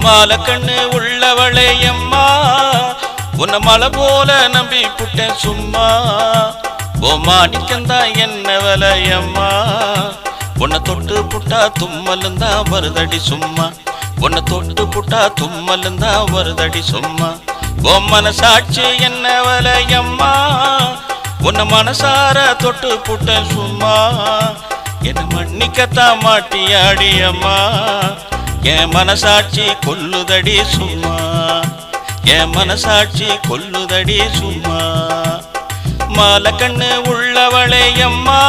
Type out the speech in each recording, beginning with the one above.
மாலை கண்ணு உள்ளவளே அம்மா உன்னை மலை போல நம்பி புட்டேன் சும்மா ஓ மாணிக்கந்தா என்ன விலையம்மா உன்னை தொட்டு புட்டா தும்மலுந்தா வருதடி சும்மா உன்னை தொட்டு புட்டா தும்மலுந்தா வருதடி சும்மா ஓ மனசாட்சி என்ன விலையம்மா உன்னை மனசார தொட்டு புட்டேன் சும்மா என்ன மன்னிக்கத்தான் மாட்டியாடி அம்மா என் மனசாட்சி கொல்லுதடி சும்மா என் மனசாட்சி கொல்லுதடி சும்மா மாலை கண்ணு உள்ளவளே அம்மா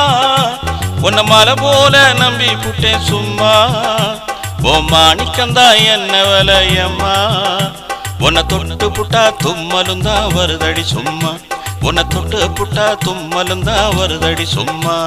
உன்னை மலை போல நம்பி புட்டேன் சும்மா ஓ மாணிக்கந்தா என்ன விலையம்மா உன்னை தொட்டு புட்டா தும்மலுந்தா வருதடி சும்மா உன்னை தொட்டு புட்டா தும்மலுந்தா வருதடி சும்மா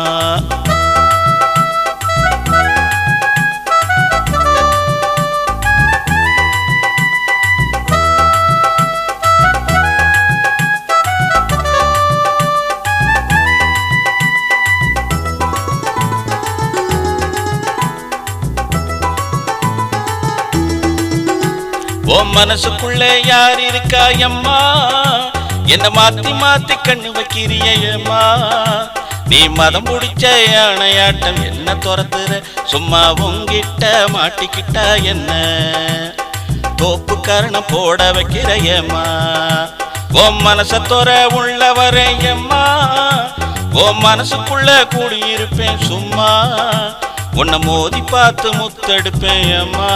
ஓ மனசுக்குள்ளே யார் இருக்கா அம்மா என்ன மாத்தி மாத்தி கண்ணு வைக்கிறியம்மா நீ மதம் பிடிச்ச யானையாட்டம் என்ன துரத்துற சும்மா உங்கிட்ட மாட்டிக்கிட்டா என்ன தோப்பு கரணம் போட வைக்கிறையம்மா ஓ மனச தொற உள்ள வரையம்மா ஓ மனசுக்குள்ள கூடியிருப்பேன் சும்மா உன்னை மோதி பார்த்து முத்தெடுப்பேன் அம்மா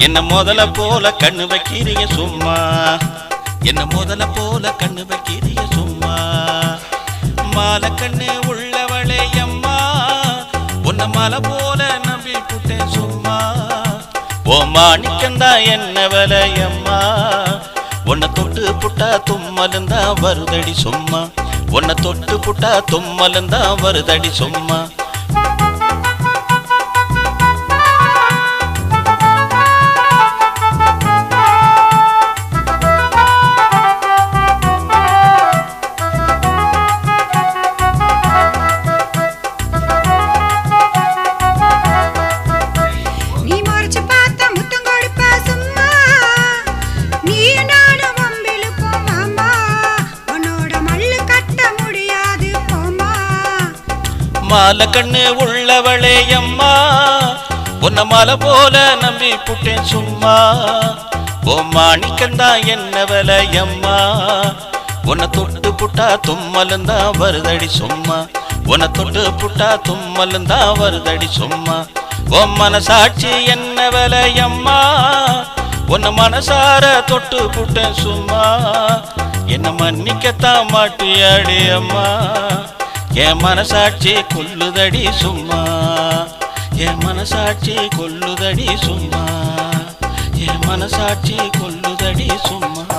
என்ன முதல போல கண்ணு வைக்கிறிய சும்மா என்ன முதல போல கண்ணு வைக்கிறிய சும்மா மாலை கண்ணு உள்ளவளே அம்மா உன்னை மலை போல நம்பி புட்டேன் சும்மா ஓ மாணிக்கந்தா என்ன விலையம்மா உன்னை தொட்டு புட்டா தும்மலுந்தா வருதடி சும்மா உன்னை தொட்டு புட்டா தும்மலுந்தா வருதடி சும்மா மாலை கண்ணு உள்ளவளே அம்மா உன்னை மலை போல நம்பி புட்டேன் சும்மா ஓ மாணிக்கந்தா என்ன விலையம்மா உன்னை தொட்டு புட்டா தும்மலுந்தா வருதடி சும்மா உன்னை தொட்டு புட்டா தும்மலுந்தா வருதடி சும்மா ஓ மனசாட்சி என்ன விலையம்மா உன்னை மனசார தொட்டு புட்டேன் சும்மா என்ன மன்னிக்கத்தான் மாட்டியாடி அம்மா என் மனசாட்சி கொல்லுதடி சும்மா என் மனசாட்சி கொல்லுதடி சும்மா என் மனசாட்சி கொல்லுதடி சும்மா